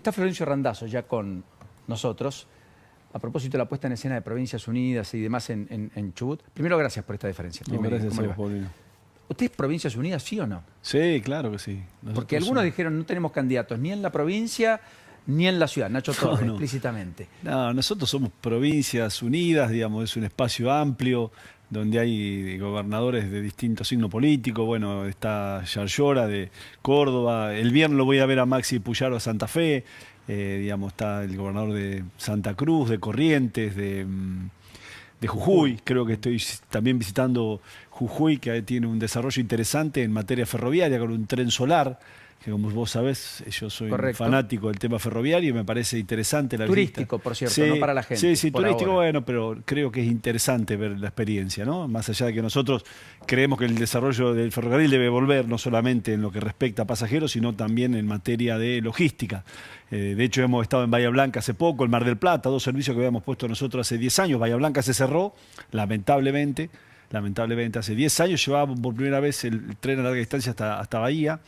Está Florencio Randazzo ya con nosotros. A propósito de la puesta en escena de Provincias Unidas y demás en Chubut. Primero, gracias por esta deferencia. No, gracias a vos, Paulino. ¿Usted es Provincias Unidas, sí o no? Sí, claro que sí. Porque algunos dijeron no tenemos candidatos ni en la provincia ni en la ciudad. Nacho Torres, explícitamente. No, nosotros somos Provincias Unidas, digamos, es un espacio amplio donde hay gobernadores de distintos signos políticos. Bueno, está Yarlora de Córdoba. El viernes lo voy a ver a Maxi Puyaro a Santa Fe. Digamos, está el gobernador de Santa Cruz, de Corrientes, de Jujuy. Creo que estoy también visitando Jujuy, que tiene un desarrollo interesante en materia ferroviaria, con un tren solar, que como vos sabés, yo soy un fanático del tema ferroviario y me parece interesante la turístico, visita. Por cierto, sí, no para la gente. Sí, turístico, ahora. Bueno, pero creo que es interesante ver la experiencia, ¿no? Más allá de que nosotros creemos que el desarrollo del ferrocarril debe volver no solamente en lo que respecta a pasajeros, sino también en materia de logística. De hecho, hemos estado en Bahía Blanca hace poco, en Mar del Plata, 2 servicios que habíamos puesto nosotros hace 10 años. Bahía Blanca se cerró, lamentablemente hace 10 años llevábamos por primera vez el tren a larga distancia hasta Bahía,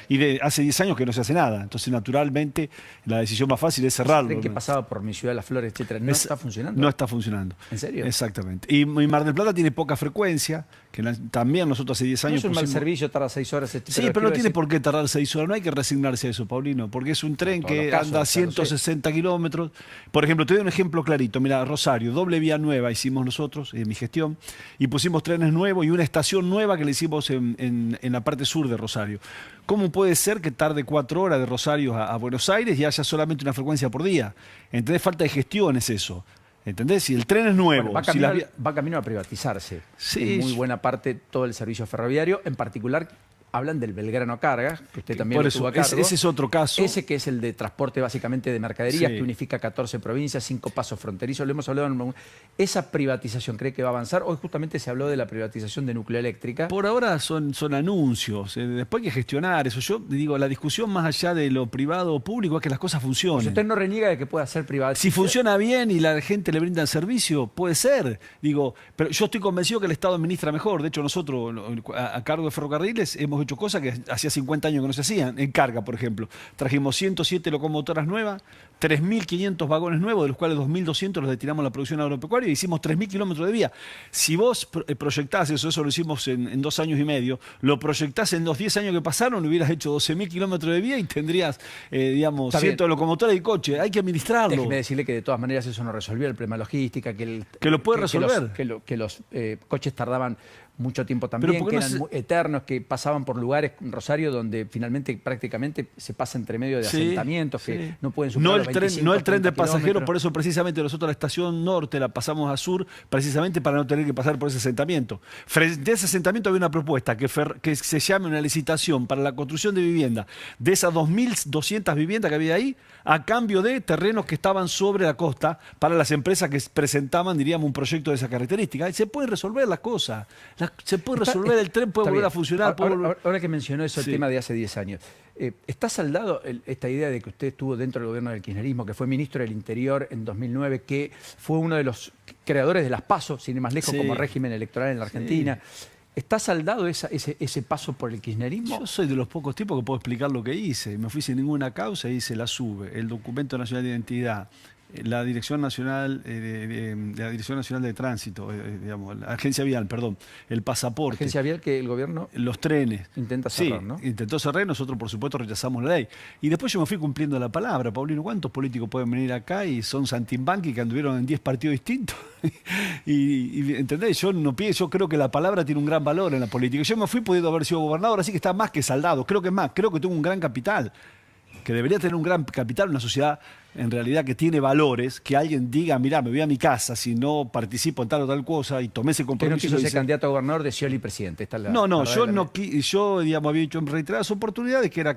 y hace 10 años que no se hace nada. Entonces, naturalmente, la decisión más fácil es cerrarlo. ¿Creen que pasaba por mi ciudad, Las Flores, etcétera? ¿No está funcionando? No está funcionando. ¿En serio? Exactamente. Y Mar del Plata tiene poca frecuencia, que también nosotros hace 10 años... No es un mal servicio, tarda 6 horas, etcétera. Sí, pero no tiene por qué tardar 6 horas. No hay que resignarse a eso, Paulino, porque es un tren que anda 160 kilómetros. Por ejemplo, te doy un ejemplo clarito. Mira, Rosario, doble vía nueva hicimos nosotros, en mi gestión, y pusimos trenes nuevos y una estación nueva que le hicimos en la parte sur de Rosario. ¿Cómo puede ser que tarde 4 horas de Rosario a Buenos Aires y haya solamente una frecuencia por día? ¿Entendés? Falta de gestión es eso. ¿Entendés? Si el tren es nuevo... Bueno, va camino a privatizarse. Sí, en muy buena parte todo el servicio ferroviario. En particular, hablan del Belgrano Carga, que usted también lo tuvo a cargo. Ese es otro caso. Ese que es el de transporte básicamente de mercaderías, que unifica 14 provincias, 5 pasos fronterizos. Lo hemos hablado. ¿Esa privatización cree que va a avanzar? Hoy justamente se habló de la privatización de Nucleoeléctrica. Por ahora son anuncios. Después hay que gestionar eso. Yo digo, la discusión más allá de lo privado o público es que las cosas funcionen. Pues usted no reniega de que pueda ser privada. Si funciona bien y la gente le brinda el servicio, puede ser. Digo, pero yo estoy convencido que el Estado administra mejor. De hecho, nosotros, a cargo de ferrocarriles, hemos hecho cosas que hacía 50 años que no se hacían. En carga, por ejemplo. Trajimos 107 locomotoras nuevas, 3.500 vagones nuevos, de los cuales 2.200 los destinamos a la producción agropecuaria, y hicimos 3.000 kilómetros de vía. Si vos proyectás eso lo hicimos en 2 años y medio, lo proyectás en los 10 años que pasaron, hubieras hecho 12.000 kilómetros de vía y tendrías, digamos, cientos de locomotoras y coches. Hay que administrarlo. Déjeme decirle que de todas maneras eso no resolvió el problema logística, que lo puede resolver. Que los coches tardaban mucho tiempo también, que eran eternos, que pasaban por lugares en Rosario donde finalmente prácticamente se pasa entre medio de asentamientos que no pueden superar los 25, no el tren de pasajeros, kilómetros. por eso precisamente nosotros la estación norte la pasamos a sur, precisamente para no tener que pasar por ese asentamiento. Frente a ese asentamiento había una propuesta que se llame una licitación para la construcción de vivienda, de esas 2.200 viviendas que había ahí, a cambio de terrenos que estaban sobre la costa para las empresas que presentaban, diríamos, un proyecto de esa característica. Y se puede resolver las cosas. Se puede resolver, el tren puede volver a funcionar. Ahora que mencionó eso, el tema de hace 10 años, ¿está saldado esta idea de que usted estuvo dentro del gobierno del kirchnerismo, que fue ministro del Interior en 2009, que fue uno de los creadores de las PASO, sin ir más lejos, como régimen electoral en la Argentina? ¿Está saldado ese paso por el kirchnerismo? Yo soy de los pocos tipos que puedo explicar lo que hice. Me fui sin ninguna causa y hice la SUBE, el Documento Nacional de Identidad, la Dirección Nacional de Tránsito, digamos, la Agencia Vial, perdón, el pasaporte. Agencia Vial que el gobierno... Los trenes. Intenta cerrar, ¿no? Intentó cerrar, nosotros por supuesto rechazamos la ley. Y después yo me fui cumpliendo la palabra. Paulino, ¿cuántos políticos pueden venir acá y son saltimbanqui que anduvieron en 10 partidos distintos? y ¿entendés? Yo creo que la palabra tiene un gran valor en la política. Yo me fui pudiendo haber sido gobernador, así que está más que saldado. Creo que tengo un gran capital. Que debería tener un gran capital, una sociedad en realidad que tiene valores, que alguien diga, mirá, me voy a mi casa si no participo en tal o tal cosa y tomé ese compromiso. Usted no quiso ser candidato a gobernador de Scioli presidente. Yo digamos, había dicho en reiteradas oportunidades que era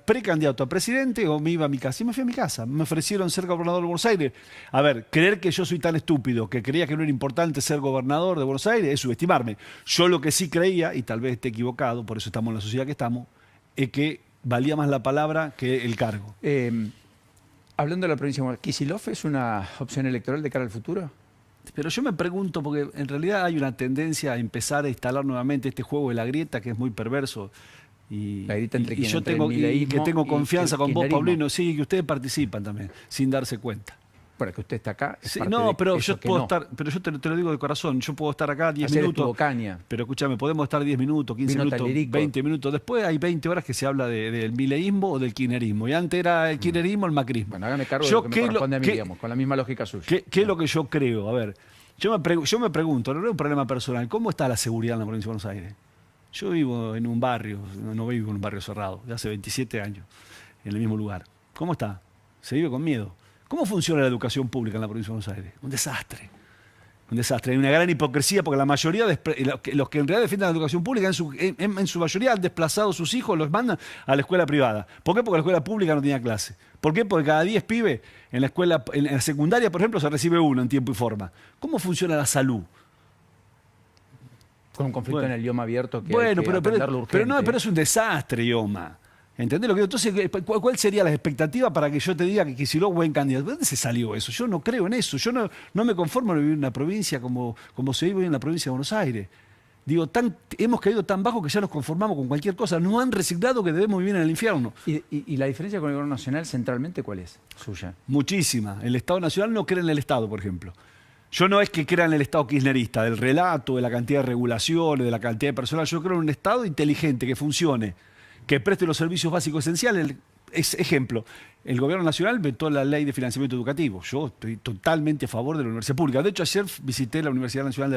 precandidato a presidente o me iba a mi casa. Y me fui a mi casa. Me ofrecieron ser gobernador de Buenos Aires. A ver, creer que yo soy tan estúpido que creía que no era importante ser gobernador de Buenos Aires es subestimarme. Yo lo que sí creía, y tal vez esté equivocado, por eso estamos en la sociedad que estamos, es que valía más la palabra que el cargo. Hablando de la provincia, ¿Kicillof es una opción electoral de cara al futuro? Pero yo me pregunto, porque en realidad hay una tendencia a empezar a instalar nuevamente este juego de la grieta, que es muy perverso. La grita entre quién, yo entre tengo, el mileísmo que tengo confianza el con vos, kirchnerismo. Paulino, sí, que ustedes participan también, sin darse cuenta. Bueno, que usted está acá. Es Sí, parte no, de pero eso yo que puedo no. estar, pero yo te lo digo de corazón, yo puedo estar acá 10 Ayer minutos. estuvo Caña. Pero escúchame, podemos estar 10 minutos, 15 Vino minutos, Talerico. 20 minutos. Después hay 20 horas que se habla del mileísmo o del kirchnerismo. Y antes era el kirchnerismo o el macrismo. Bueno, hágame cargo de Yo, lo que me ¿qué corresponde a mí, qué- digamos, con la misma lógica suya. ¿Qué es lo que yo creo? A ver, yo me pregunto, no es un problema personal, ¿cómo está la seguridad en la provincia de Buenos Aires? Yo vivo en un barrio, no vivo en un barrio cerrado, de hace 27 años, en el mismo lugar. ¿Cómo está? Se vive con miedo. ¿Cómo funciona la educación pública en la provincia de Buenos Aires? Un desastre. Un desastre. Hay una gran hipocresía porque la mayoría, los que en realidad defienden la educación pública, en su mayoría han desplazado a sus hijos, los mandan a la escuela privada. ¿Por qué? Porque la escuela pública no tenía clase. ¿Por qué? Porque cada 10 pibes en la escuela, en la secundaria, por ejemplo, se recibe uno en tiempo y forma. ¿Cómo funciona la salud? Con un conflicto en el idioma abierto que hay Bueno, que pero atenderlo urgente. pero es un desastre, Ioma. ¿Entendés lo que digo? Entonces, ¿cuál sería la expectativa para que yo te diga que Kicillof buen candidato? ¿De dónde se salió eso? Yo no creo en eso. Yo no me conformo en vivir en una provincia como se vive hoy en la provincia de Buenos Aires. Digo, hemos caído tan bajo que ya nos conformamos con cualquier cosa. Nos han resignado que debemos vivir en el infierno. ¿Y la diferencia con el gobierno nacional centralmente cuál es? Suya. Muchísima. El Estado Nacional no cree en el Estado, por ejemplo. Yo no es que crea en el Estado kirchnerista, del relato, de la cantidad de regulaciones, de la cantidad de personal. Yo creo en un Estado inteligente, que funcione, que preste los servicios básicos esenciales. Ejemplo, el gobierno nacional vetó la ley de financiamiento educativo. Yo estoy totalmente a favor de la universidad pública. De hecho, ayer visité la Universidad Nacional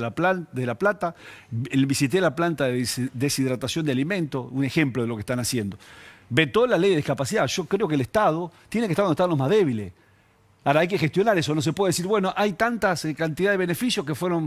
de La Plata, visité la planta de deshidratación de alimentos, un ejemplo de lo que están haciendo. Vetó la ley de discapacidad. Yo creo que el Estado tiene que estar donde están los más débiles. Ahora hay que gestionar eso, no se puede decir, bueno, hay tantas cantidad de beneficios que fueron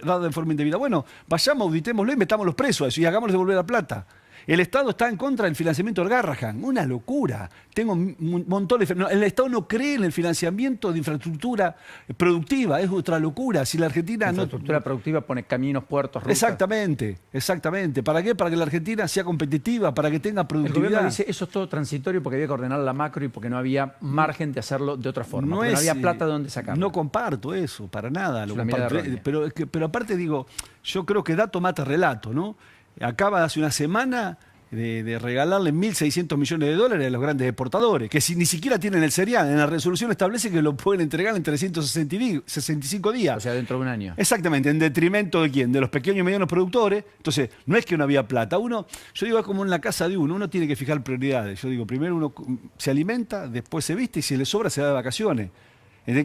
dados en forma indebida. Bueno, vayamos, auditémoslo y metámoslos presos a eso y hagámosles devolver la plata. El Estado está en contra del financiamiento del Garrahan, una locura. Tengo un montón de... el Estado no cree en el financiamiento de infraestructura productiva, es otra locura. Si la Argentina La no... infraestructura productiva pone caminos, puertos, rutas. Exactamente. ¿Para qué? Para que la Argentina sea competitiva, para que tenga El productividad. gobierno dice, eso es todo transitorio porque había que ordenar la macro y porque no había margen de hacerlo de otra forma. No había plata de dónde sacarlo. No comparto eso, para nada. Es Lo una mirada comparto. errónea. Pero aparte digo, yo creo que dato mata relato, ¿no? Acaba hace una semana de regalarle 1.600 millones de dólares a los grandes exportadores, que ni siquiera tienen el cereal. En la resolución establece que lo pueden entregar en 365 días. O sea, dentro de un año. Exactamente, en detrimento de quién, de los pequeños y medianos productores. Entonces, no es que no había plata. Yo digo, es como en la casa de uno tiene que fijar prioridades. Yo digo, primero uno se alimenta, después se viste y si le sobra se da de vacaciones.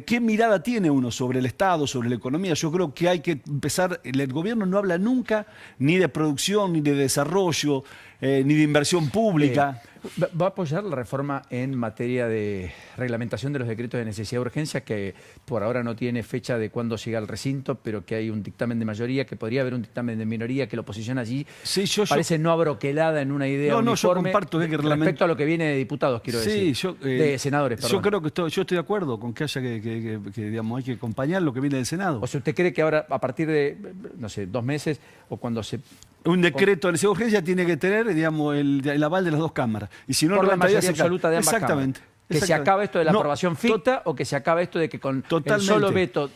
¿Qué mirada tiene uno sobre el Estado, sobre la economía? Yo creo que hay que empezar, el gobierno no habla nunca ni de producción, ni de desarrollo, ni de inversión pública. ¿Va a apoyar la reforma en materia de reglamentación de los decretos de necesidad de urgencia, que por ahora no tiene fecha de cuándo llega al recinto, pero que hay un dictamen de mayoría, que podría haber un dictamen de minoría, que la oposición allí parece no abroquelada en una idea uniforme yo comparto que respecto a lo que viene de diputados, quiero decir, de senadores, perdón. Yo creo que yo estoy de acuerdo con que haya digamos, hay que acompañar lo que viene del Senado. O sea, ¿usted cree que ahora, a partir de, no sé, 2 meses, o cuando se... Un decreto de necesidad de urgencia tiene que tener, digamos, el aval de las dos cámaras. Y si no, por la 90 días mayoría absoluta de ambas Exactamente. cámaras? Que se acabe esto de la aprobación ficta o que se acabe esto de que con el solo veto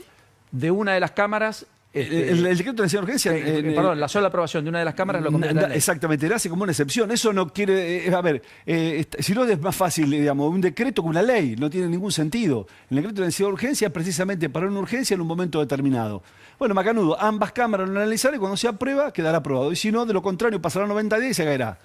de una de las cámaras... el decreto de necesidad de urgencia... perdón, la sola aprobación de una de las cámaras lo convierte en ley. Exactamente, le hace como una excepción. Eso no quiere... a ver, si no es más fácil, digamos, un decreto que una ley. No tiene ningún sentido. El decreto de necesidad de urgencia es precisamente para una urgencia en un momento determinado. Bueno, macanudo, ambas cámaras lo analizarán y cuando se aprueba, quedará aprobado. Y si no, de lo contrario, pasará 90 días y se caerá.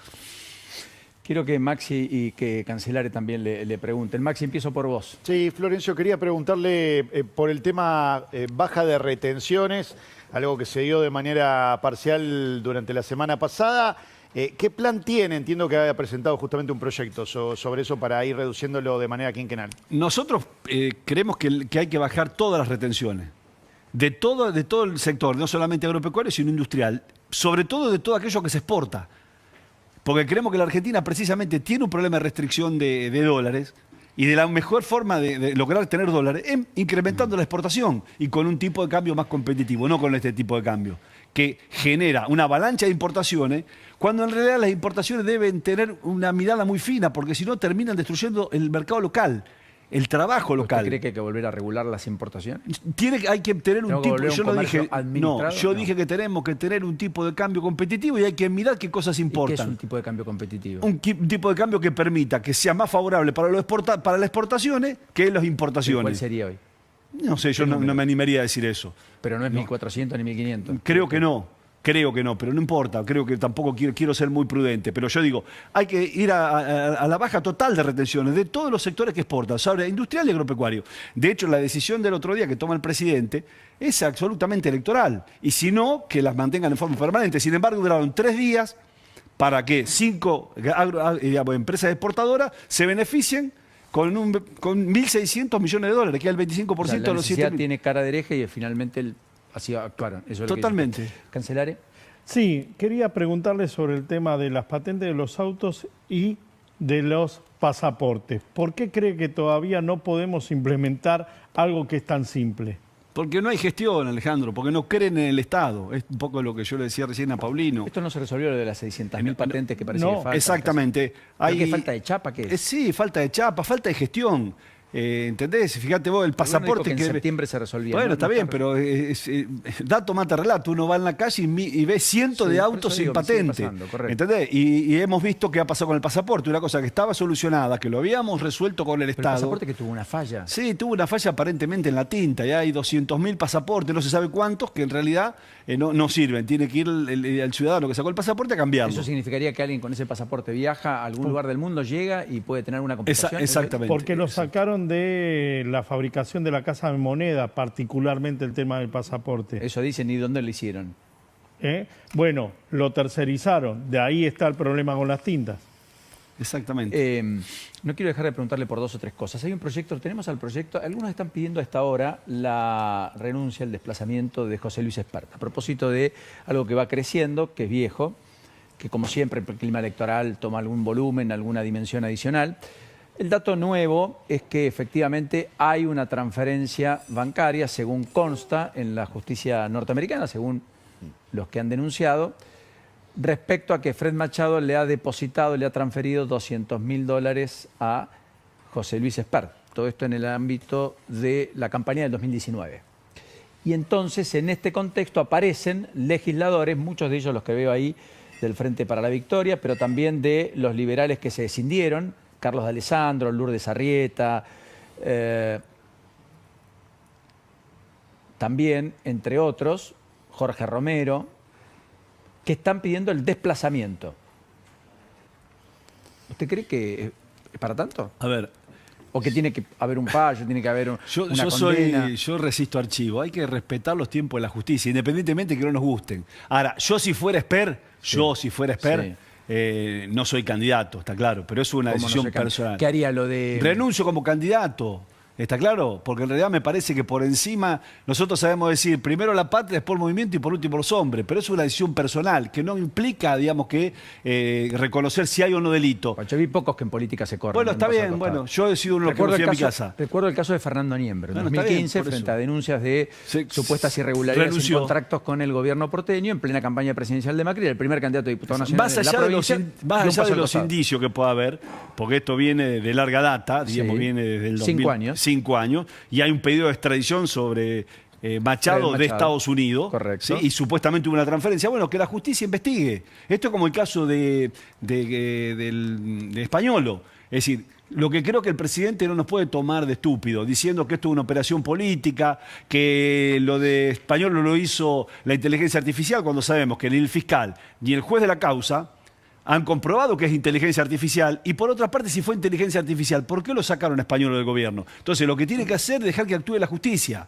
Quiero que Maxi y que Cancelare también le pregunten. Maxi, empiezo por vos. Sí, Florencio, quería preguntarle por el tema baja de retenciones, algo que se dio de manera parcial durante la semana pasada. ¿Qué plan tiene? Entiendo que había presentado justamente un proyecto sobre eso para ir reduciéndolo de manera quinquenal. Nosotros creemos que hay que bajar todas las retenciones. De todo el sector, no solamente agropecuario, sino industrial. Sobre todo de todo aquello que se exporta. Porque creemos que la Argentina precisamente tiene un problema de restricción de dólares y de la mejor forma de lograr tener dólares es incrementando la exportación y con un tipo de cambio más competitivo, no con este tipo de cambio, que genera una avalancha de importaciones, cuando en realidad las importaciones deben tener una mirada muy fina, porque si no terminan destruyendo el mercado local. el trabajo local. ¿Usted cree que hay que volver a regular las importaciones? Hay que tener un ¿Tengo que tipo, volver a un yo no comercio dije, administrado? yo dije que tenemos que tener un tipo de cambio competitivo y hay que mirar qué cosas ¿Y qué es importan. un tipo de cambio competitivo? Un tipo de cambio que permita que sea más favorable para las exportaciones que las ¿Cuál importaciones. sería hoy? No sé, yo no me animaría a decir eso. Pero no es 1.400 ni 1.500. Creo que no, pero no importa. Creo que tampoco quiero ser muy prudente. Pero yo digo, hay que ir a la baja total de retenciones de todos los sectores que exportan, sobre industrial y agropecuario. De hecho, la decisión del otro día que toma el presidente es absolutamente electoral. Y si no, que las mantengan en forma permanente. Sin embargo, duraron 3 días para que 5 empresas exportadoras se beneficien con 1.600 millones de dólares, que es el 25% O sea, de los 7.000. tiene cara de hereje y finalmente así actuaron. Eso es lo que Totalmente. dice. ¿Cancelare? Sí, quería preguntarle sobre el tema de las patentes de los autos y de los pasaportes. ¿Por qué cree que todavía no podemos implementar algo que es tan simple? Porque no hay gestión, Alejandro, porque no creen en el Estado. Es un poco lo que yo le decía recién a Paulino. Esto no se resolvió lo de las 600.000 patentes que parece no, que faltan. Exactamente. ¿Pero qué falta de chapa? ¿Qué es? Sí, falta de chapa, falta de gestión. ¿Entendés? Fíjate vos, el pasaporte dijo que en septiembre se resolvía. Bueno, ¿no? está No bien, pero dato mata relato. Uno va en la calle y ve cientos Sí, de por autos eso sin digo que sigue patente. pasando, correcto. ¿Entendés? Y hemos visto qué ha pasado con el pasaporte. Una cosa que estaba solucionada, que lo habíamos resuelto con el Pero el Estado. pasaporte que tuvo una falla. Sí, tuvo una falla aparentemente en la tinta. Ya hay 200.000 pasaportes, no se sabe cuántos, que en realidad no sirven. Tiene que ir el ciudadano que sacó el pasaporte a cambiarlo. Eso significaría que alguien con ese pasaporte viaja a algún lugar del mundo, llega y puede tener una compensación. Exactamente. Porque lo sacaron de la fabricación de la casa de moneda, particularmente el tema del pasaporte. Eso dicen, ¿y dónde lo hicieron? Bueno, lo tercerizaron. De ahí está el problema con las tintas. Exactamente. No quiero dejar de preguntarle por 2 o 3 cosas. Hay un proyecto, tenemos al proyecto, algunos están pidiendo a esta hora la renuncia, el desplazamiento de José Luis Espert, a propósito de algo que va creciendo, que es viejo, que como siempre el clima electoral toma algún volumen, alguna dimensión adicional. El dato nuevo es que efectivamente hay una transferencia bancaria, según consta en la justicia norteamericana, según los que han denunciado, respecto a que Fred Machado le ha depositado, le ha transferido $200.000 a José Luis Espert. Todo esto en el ámbito de la campaña del 2019. Y entonces, en este contexto, aparecen legisladores, muchos de ellos los que veo ahí del Frente para la Victoria, pero también de los liberales que se escindieron, Carlos D'Alessandro, Lourdes Arrieta, también, entre otros, Jorge Romero, que están pidiendo el desplazamiento. ¿Usted cree que es para tanto? A ver, ¿O que tiene que haber un fallo, tiene que haber una condena? yo resisto archivo. Hay que respetar los tiempos de la justicia, independientemente de que no nos gusten. Ahora, yo si fuera Espert, no soy candidato, está claro, pero es una ¿Cómo no decisión se personal. ¿Qué haría lo de...? Renuncio como candidato. ¿Está claro? Porque en realidad me parece que por encima nosotros sabemos decir primero la patria, después el movimiento y por último los hombres, pero es una decisión personal que no implica, digamos, que reconocer si hay o no delito. Yo vi pocos que en política se corren. Bueno, está bien, bueno, yo he sido uno de los que me fui a mi casa. Recuerdo el caso de Fernando Niembro, en Bueno, está 2015, bien, por frente eso. a denuncias de Se- supuestas irregularidades renunció. en contratos con el gobierno porteño, en plena campaña presidencial de Macri, el primer candidato a diputado nacional Más de la allá de los, provincia, más dio un allá paso de al los costado. indicios que pueda haber, porque esto viene de larga data, digamos, Sí. viene desde el 5 años. 5 años, y hay un pedido de extradición sobre Machado Fred de Machado. Estados Unidos. Correcto. ¿sí? Y supuestamente hubo una transferencia. Bueno, que la justicia investigue. Esto es como el caso de Españolo. Es decir, lo que creo que el presidente no nos puede tomar de estúpido, diciendo que esto es una operación política, que lo de Españolo lo hizo la inteligencia artificial, cuando sabemos que ni el fiscal ni el juez de la causa han comprobado que es inteligencia artificial. Y por otra parte, si fue inteligencia artificial, ¿por qué lo sacaron a Españolo del gobierno? Entonces, lo que tiene que hacer es dejar que actúe la justicia.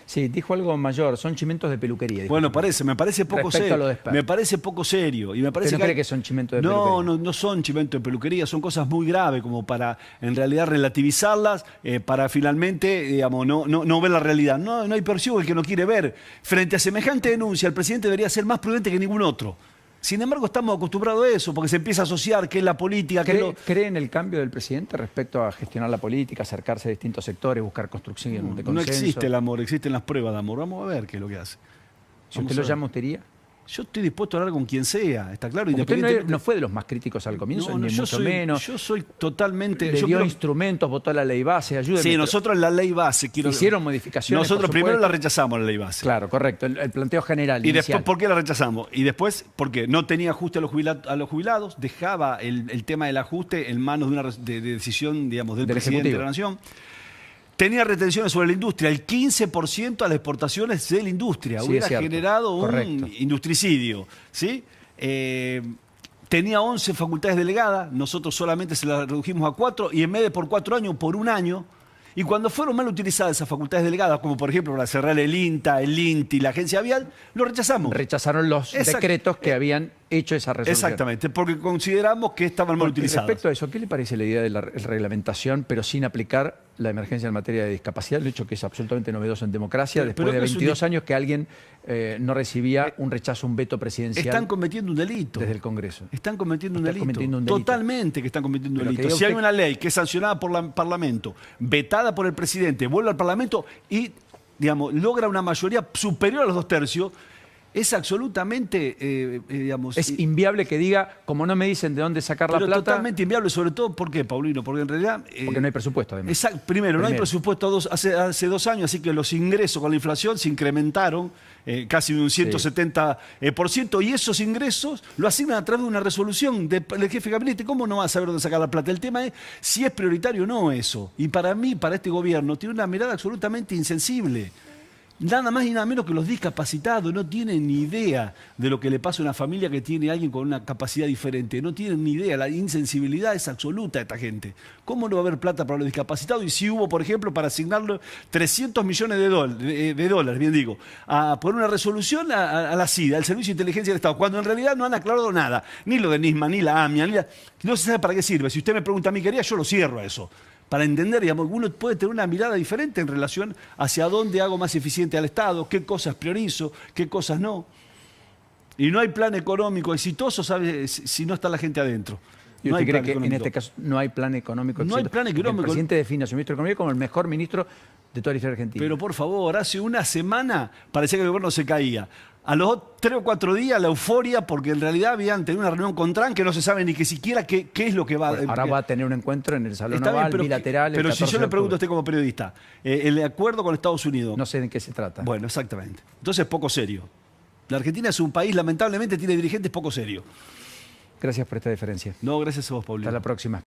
Sí, dijo algo mayor, son chimentos de peluquería. dijo. Bueno, me parece poco Respecto a lo de serio. Espert. Me parece poco serio. Y me parece ¿Usted no cree que son chimentos de peluquería? No son chimentos de peluquería, son cosas muy graves como para en realidad relativizarlas, para finalmente, digamos, no ver la realidad. No hay percibo el que no quiere ver. Frente a semejante denuncia, el presidente debería ser más prudente que ningún otro. Sin embargo, estamos acostumbrados a eso, porque se empieza a asociar qué es la política, qué es lo... ¿Cree en el cambio del presidente respecto a gestionar la política, acercarse a distintos sectores, buscar construcción de consenso? No existe el amor, existen las pruebas de amor. Vamos a ver qué es lo que hace. Si usted lo llama, ¿usted iría? Yo estoy dispuesto a hablar con quien sea, está claro. Porque usted no fue de los más críticos al comienzo, ni mucho menos. Yo soy totalmente... Le dio instrumentos, votó la ley base, ayúdeme. Sí, nosotros en la ley base... Hicieron modificaciones, nosotros primero la rechazamos, la ley base. Claro, correcto, el planteo general. Y inicial. después, ¿por qué la rechazamos? Y después, porque no tenía ajuste a los jubilados, dejaba el tema del ajuste en manos de una decisión, digamos, del presidente Ejecutivo de la Nación. Tenía retenciones sobre la industria, el 15% a las exportaciones de la industria. Sí, hubiera generado un industricidio. ¿Sí? Tenía 11 facultades delegadas, nosotros solamente se las redujimos a 4 y en vez de por 4 años, por 1 año. Y cuando fueron mal utilizadas esas facultades delegadas, como por ejemplo para cerrar el INTA, el INTI, la agencia vial, lo rechazamos. Rechazaron los decretos que habían hecho esa resolución. Exactamente, porque consideramos que estaban mal utilizados. Respecto a eso, ¿qué le parece la idea de la reglamentación, pero sin aplicar la emergencia en materia de discapacidad? El hecho que es absolutamente novedoso en democracia, después de 22 años que alguien no recibía un rechazo, un veto presidencial. Están cometiendo un delito. Desde el Congreso. Están cometiendo un delito. Un Totalmente que están cometiendo un delito. Si hay una ley que es sancionada por el Parlamento, vetada por el presidente, vuelve al Parlamento y, digamos, logra una mayoría superior a los 2/3, es absolutamente, digamos... Es inviable que diga, como no me dicen de dónde sacar la plata... totalmente inviable, sobre todo, ¿por qué, Paulino? Porque en realidad... porque no hay presupuesto, además. Primero, no hay presupuesto hace 2 años, así que los ingresos con la inflación se incrementaron casi un 170%, y esos ingresos lo asignan a través de una resolución del jefe de gabinete. ¿Cómo no va a saber dónde sacar la plata? El tema es si es prioritario o no eso. Y para mí, para este gobierno, tiene una mirada absolutamente insensible. Nada más y nada menos que los discapacitados no tienen ni idea de lo que le pasa a una familia que tiene a alguien con una capacidad diferente. No tienen ni idea. La insensibilidad es absoluta de esta gente. ¿Cómo no va a haber plata para los discapacitados? Y si hubo, por ejemplo, para asignarle 300 millones de dólares, bien digo, por una resolución a la SIDA, al Servicio de Inteligencia del Estado, cuando en realidad no han aclarado nada. Ni lo de NISMA, ni la AMIA, no se sabe para qué sirve. Si usted me pregunta a mí qué haría, yo lo cierro a eso. Para entender, digamos, uno puede tener una mirada diferente en relación hacia dónde hago más eficiente al Estado, qué cosas priorizo, qué cosas no. Y no hay plan económico exitoso, ¿sabe? Si no está la gente adentro. ¿Y usted cree que en este caso no hay plan económico exitoso? No hay plan económico. El presidente define a su ministro de Economía como el mejor ministro de toda la historia argentina. Pero por favor, hace una semana parecía que el gobierno se caía. A los 3 o 4 días la euforia, porque en realidad habían tenido una reunión con Trump que no se sabe ni que siquiera qué es lo que va... Bueno, ahora va a tener un encuentro en el Salón Oval, bilateral. Pero si yo le pregunto a usted como periodista, el acuerdo con Estados Unidos... No sé de qué se trata. Bueno, exactamente. Entonces es poco serio. La Argentina es un país, lamentablemente, tiene dirigentes poco serios. Gracias por esta deferencia. No, gracias a vos, Paulino. Hasta la próxima.